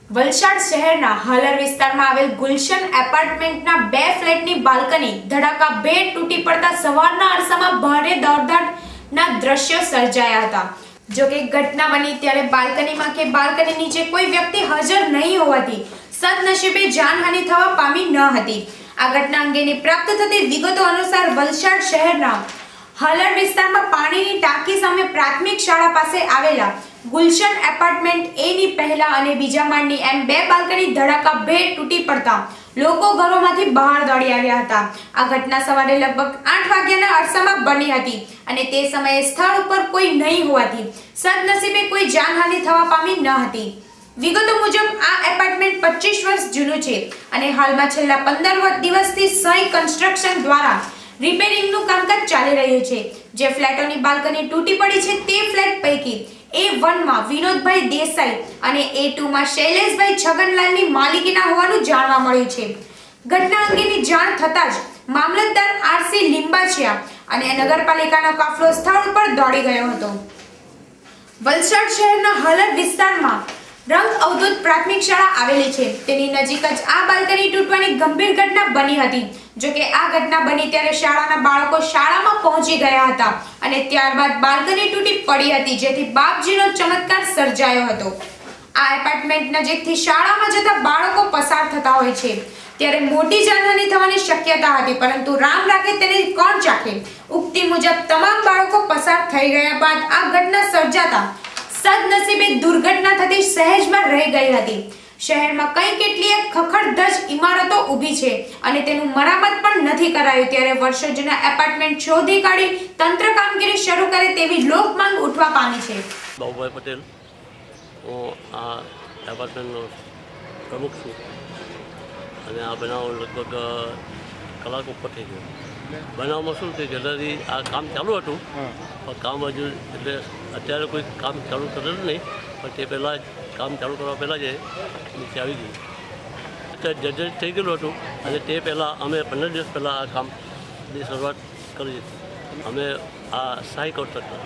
વલસાડ શહેરના હાલર વિસ્તારમાં આવેલ ગુલશન એપાર્ટમેન્ટના 2 ફ્લેટની બાલ્કની ધડાકાભેર તૂટી પડતા સવારના અરસામાં ભારે દોડધામના દ્રશ્યો સર્જાયા હતા। જો કે ઘટના બની ત્યારે બાલ્કનીમાં કે બાલ્કની નીચે કોઈ વ્યક્તિ હાજર નહીં હોવાથી સદનસીબે જાનહાનિ થવા પામી ન હતી। આ ઘટના અંગેની પ્રાપ્ત થતી વિગતો અનુસાર વલસાડ શહેરના હાલર વિસ્તારમાં પાણીની ટાંકી સામે પ્રાથમિક શાળા પાસે આવેલા ગુલશન એપાર્ટમેન્ટ એ ની પહેલા અને બીજા માળની એમ 2 બાલ્કની ધડાકાભેર તૂટી પડતા લોકો ઘરોમાંથી બહાર દોડી આવ્યા હતા। આ ઘટના સવારે લગભગ 8 વાગ્યાના અરસામાં બની હતી અને તે સમયે સ્થળ ઉપર કોઈ નહીં હોવાથી સદનસીબે કોઈ જાનહાનિ થવા પામી ન હતી। વિગતો મુજબ આ એપાર્ટમેન્ટ 25 વર્ષ જૂનું છે અને હાલમાં છેલ્લા 15 દિવસથી સહી કન્સ્ટ્રક્શન દ્વારા રિપેરિંગનું કામકાજ ચાલી રહ્યું છે। જે ફ્લેટોની બાલ્કની તૂટી પડી છે તે ફ્લેટ પૈકી A1 માં વિનોદભાઈ દેસાઈ અને A2 માં શૈલેષભાઈ છગનલાલની માલિકીના હોવાનું જાણવા મળ્યું છે। ઘટના અંગેની જાણ થતાં જ મામલતદાર RC લિંબાચિયા અને નગરપાલિકાનો કાફલો સ્થળ ઉપર દોડી ગયો હતો। વલસાડ શહેરના હાલર વિસ્તારમાં રંગ અવધૂત પ્રાથમિક શાળા આવેલી છે તેની નજીક જ આ બાલ્કની તૂટવાની ગંભીર ઘટના બની હતી। જો કે આ ઘટના બની ત્યારે શાળાના બાળકો શાળામાં પહોંચી ગયા હતા અને ત્યારબાદ બાલ્કની તૂટી પડી હતી જેથી બાપજીનો ચમત્કાર સર્જાયો હતો। આ એપાર્ટમેન્ટ નજીકથી શાળામાં જતા બાળકો પસાર થતા હોય છે ત્યારે મોટી જાનહાનિ થવાની શક્યતા હતી પરંતુ રામ રાખે તેને કોણ ચાખે। ઉક્તિ મુજબ તમામ બાળકો પસાર થઈ ગયા બાદ આ ઘટના સર્જાતા સદનસીબે દુર્ઘટના થતી સહેજમાં રહી ગઈ હતી। શહેરમાં કઈ કેટલીય ખખડધજ ઇમારતો ઊભી છે અને તેનું મરામત પણ નથી કરાયું ત્યારે વર્ષો જૂના એપાર્ટમેન્ટ શોધી કાઢી તંત્ર કામગીરી શરૂ કરે તેવી લોક માંગ ઉઠવા પામી છે। બાબુભાઈ પટેલ, હું આ એપાર્ટમેન્ટનો પ્રમુખ છું અને આ બનાવ લગભગ કલાક ઉપર થઈ ગયો। બનાવમાં શું છે, જલ્દી આ કામ ચાલુ હતું પણ કામ હજુ એટલે અત્યારે કોઈ કામ ચાલુ કરેલું નહીં પણ તે પહેલાં કામ ચાલુ કરવા પહેલાં જ નીચે આવી ગઈ અત્યારે જર્જરિત થઈ ગયેલું હતું અને તે પહેલાં અમે 15 દિવસ પહેલાં આ કામની શરૂઆત કરી હતી। અમે આ સહાય કોન્ટ્રાક્ટર